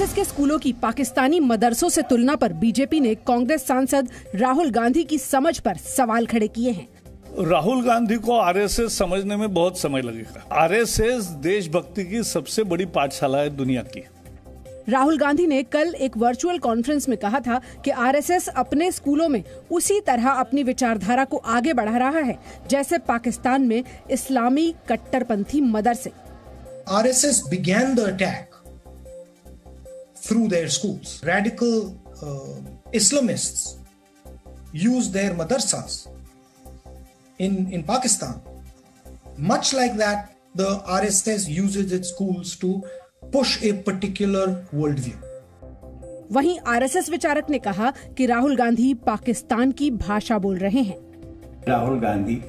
RSS के स्कूलों की पाकिस्तानी मदरसों से तुलना पर बीजेपी ने कांग्रेस सांसद राहुल गांधी की समझ पर सवाल खड़े किए हैं। राहुल गांधी को आरएसएस समझने में बहुत समय लगेगा। आरएसएस देशभक्ति की सबसे बड़ी पाठशाला है दुनिया की। राहुल गांधी ने कल एक वर्चुअल कॉन्फ्रेंस में कहा था कि आरएसएस अपने स्कूलों में उसी तरह अपनी विचारधारा को आगे बढ़ा रहा है जैसे पाकिस्तान में इस्लामी कट्टरपंथी मदरसे। RSS began the attack through their schools. Radical Islamists used their madrasas in Pakistan. Much like that, the RSS uses its schools to push a particular worldview. वहीं आरएसएस विचारक ने कहा कि राहुल गांधी पाकिस्तान की भाषा बोल रहे हैं। राहुल गांधी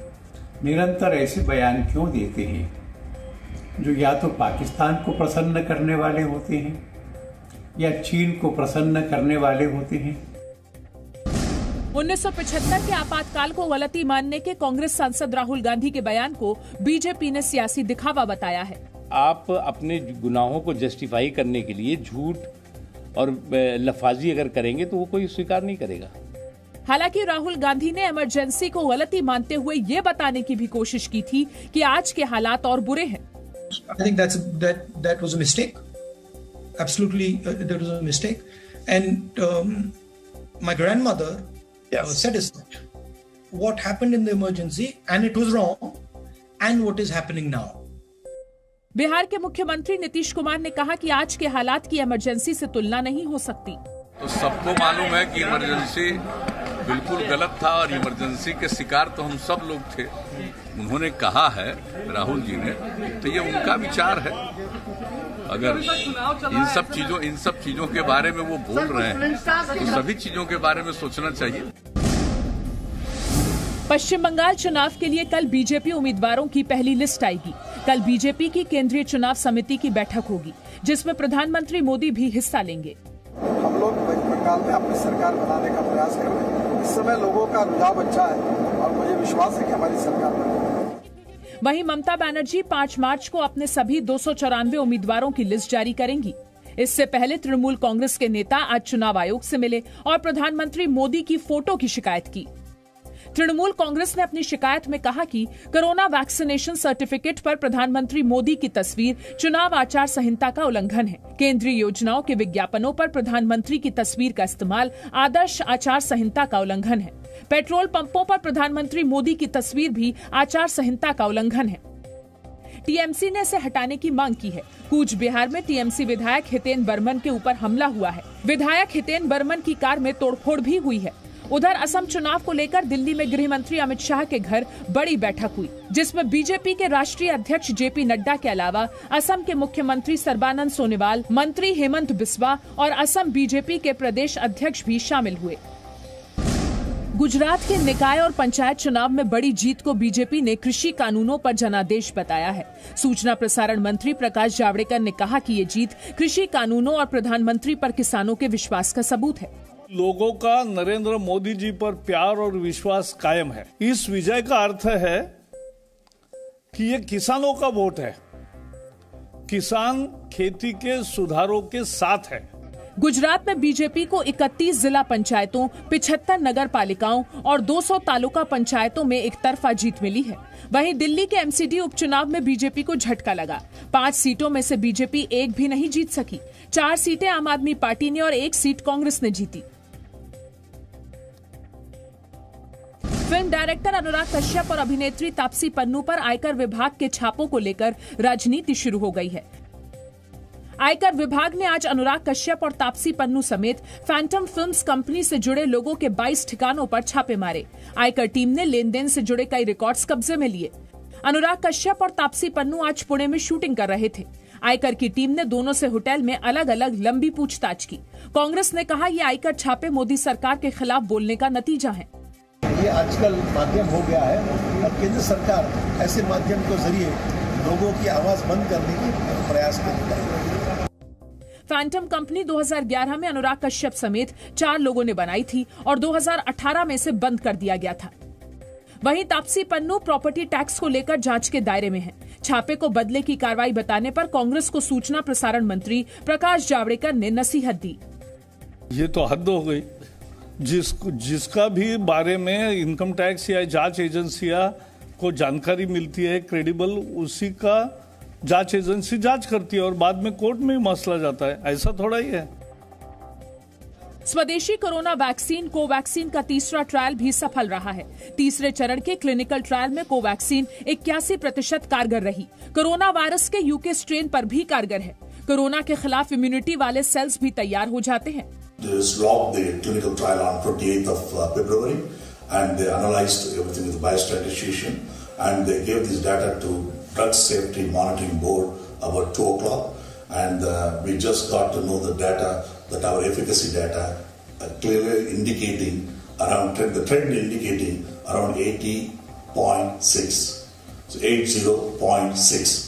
निरंतर ऐसे बयान क्यों देते हैं जो या तो पाकिस्तान को प्रसन्न करने वाले होते हैं या चीन को प्रसन्न करने वाले होते हैं। 1975 के आपातकाल को गलती मानने के कांग्रेस सांसद राहुल गांधी के बयान को बीजेपी ने सियासी दिखावा बताया है। आप अपने गुनाहों को जस्टिफाई करने के लिए झूठ और लफाजी अगर करेंगे तो वो कोई स्वीकार नहीं करेगा। हालांकि राहुल गांधी ने इमरजेंसी को गलती मानते हुए ये बताने की भी कोशिश की थी कि आज के हालात और बुरे हैं। I think that was a mistake. Absolutely, that was a mistake. And my grandmother said as such. What happened in the emergency, and it was wrong, and what is happening now. Bihar के मुख्यमंत्री नीतीश कुमार ने कहा कि आज के हालात की emergency से तुलना नहीं हो सकती। तो सबको मालूम है कि इमरजेंसी बिल्कुल गलत था और इमरजेंसी के शिकार तो हम सब लोग थे। उन्होंने कहा है राहुल जी ने, तो ये उनका विचार है। अगर इन सब चीजों के बारे में वो बोल रहे हैं तो सभी चीजों के बारे में सोचना चाहिए। पश्चिम बंगाल चुनाव के लिए कल बीजेपी उम्मीदवारों की पहली लिस्ट आएगी। कल बीजेपी की केंद्रीय चुनाव समिति की बैठक होगी जिसमें प्रधानमंत्री मोदी भी हिस्सा लेंगे। हम लोग बंगाल में अपनी सरकार बनाने का प्रयास कर रहे हैं। इस समय लोगों का रुझाव अच्छा है और मुझे विश्वास है कि हमारी सरकार बनेगी। वहीं ममता बनर्जी 5 मार्च को अपने सभी 294 उम्मीदवारों की लिस्ट जारी करेंगी। इससे पहले तृणमूल कांग्रेस के नेता आज चुनाव आयोग से मिले और प्रधानमंत्री मोदी की फोटो की शिकायत की। तृणमूल कांग्रेस ने अपनी शिकायत में कहा कि कोरोना वैक्सीनेशन सर्टिफिकेट पर प्रधानमंत्री मोदी की तस्वीर चुनाव आचार संहिता का उल्लंघन है। केंद्रीय योजनाओं के विज्ञापनों पर प्रधानमंत्री की तस्वीर का इस्तेमाल आदर्श आचार संहिता का उल्लंघन है। पेट्रोल पंपों पर प्रधानमंत्री मोदी की तस्वीर भी आचार संहिता का उल्लंघन है। टीएमसी ने इसे हटाने की मांग की है। कूच बिहार में टीएमसी विधायक हितेन बर्मन के ऊपर हमला हुआ है। विधायक हितेन बर्मन की कार में तोड़फोड़ भी हुई है। उधर असम चुनाव को लेकर दिल्ली में गृह मंत्री अमित शाह के घर बड़ी बैठक हुई जिसमें बीजेपी के राष्ट्रीय अध्यक्ष जेपी नड्डा के अलावा असम के मुख्यमंत्री सर्बानंद सोनोवाल, मंत्री हेमंत बिस्वा और असम बीजेपी के प्रदेश अध्यक्ष भी शामिल हुए। गुजरात के निकाय और पंचायत चुनाव में बड़ी जीत को बीजेपी ने कृषि कानूनों पर जनादेश बताया है। सूचना प्रसारण मंत्री प्रकाश जावड़ेकर ने कहा कि ये जीत कृषि कानूनों और प्रधानमंत्री पर किसानों के विश्वास का सबूत है। लोगों का नरेंद्र मोदी जी पर प्यार और विश्वास कायम है। इस विजय का अर्थ है कि ये किसानों का वोट है। किसान खेती के सुधारों के साथ है। गुजरात में बीजेपी को 31 जिला पंचायतों, 75 नगर पालिकाओं और 200 तालुका पंचायतों में एक तरफा जीत मिली है। वहीं दिल्ली के एमसीडी उपचुनाव में बीजेपी को झटका लगा। 5 सीटों में से बीजेपी एक भी नहीं जीत सकी। 4 सीटें आम आदमी पार्टी ने और 1 सीट कांग्रेस ने जीती। फिल्म डायरेक्टर अनुराग कश्यप और अभिनेत्री तापसी पन्नू पर आयकर विभाग के छापों को लेकर राजनीति शुरू हो गई है। आयकर विभाग ने आज अनुराग कश्यप और तापसी पन्नू समेत फैंटम फिल्म्स कंपनी से जुड़े लोगों के 22 ठिकानों पर छापे मारे। आयकर टीम ने लेन देन से जुड़े कई रिकॉर्ड्स कब्जे में लिए। अनुराग कश्यप और तापसी पन्नू आज पुणे में शूटिंग कर रहे थे। आयकर की टीम ने दोनों से होटल में अलग अलग लंबी पूछताछ की। कांग्रेस ने कहा ये आयकर छापे मोदी सरकार के खिलाफ बोलने का नतीजा है। ये आजकल माध्यम हो गया है और केंद्र सरकार ऐसे माध्यम के जरिए लोगों की आवाज बंद करने की प्रयास कर रही है। फैंटम कंपनी 2011 में अनुराग कश्यप समेत 4 लोगों ने बनाई थी और 2018 में इसे बंद कर दिया गया था। वहीं तापसी पन्नू प्रॉपर्टी टैक्स को लेकर जांच के दायरे में हैं। छापे को बदले की कार्रवाई बताने पर कांग्रेस को सूचना प्रसारण मंत्री प्रकाश जावड़ेकर ने नसीहत दी। ये तो हद हो गई। जिसका भी बारे में इनकम टैक्स या जांच एजेंसियां को जानकारी मिलती है क्रेडिबल, उसी का जांच एजेंसी जांच करती है और बाद में कोर्ट में ही मसला जाता है। ऐसा थोड़ा ही है। स्वदेशी कोरोना वैक्सीन कोवैक्सीन का तीसरा ट्रायल भी सफल रहा है। तीसरे चरण के क्लिनिकल ट्रायल में कोवैक्सीन 81% कारगर रही। कोरोना वायरस के यूके स्ट्रेन पर भी कारगर है। कोरोना के खिलाफ इम्यूनिटी वाले सेल्स भी तैयार हो जाते हैं। They stopped the clinical trial on 28th of February, and they analyzed everything with the biostatistician, and they gave this data to Drug Safety Monitoring Board about 2 o'clock, and we just got to know the data, that our efficacy data clearly indicating around the trend indicating around 80.6, so 80.6.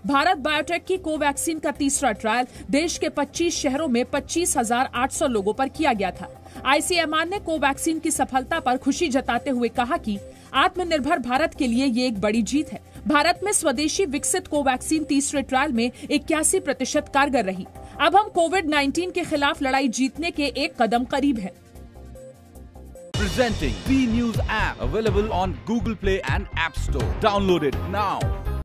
Bharat biotech की Covaxin का तीसरा trial देश के 25 शहरों में 25,800 लोगों पर किया गया था। आईसीएमआर ने कोवैक्सीन की सफलता पर खुशी जताते हुए कहा कि आत्मनिर्भर भारत के लिए ये एक बड़ी जीत है। भारत में स्वदेशी विकसित कोवैक्सीन तीसरे ट्रायल में 81% कारगर रही। अब हम कोविड-19 के खिलाफ लड़ाई जीतने के एक कदम करीब हैं। Presenting B News app available on Google Play and App Store. Download it now.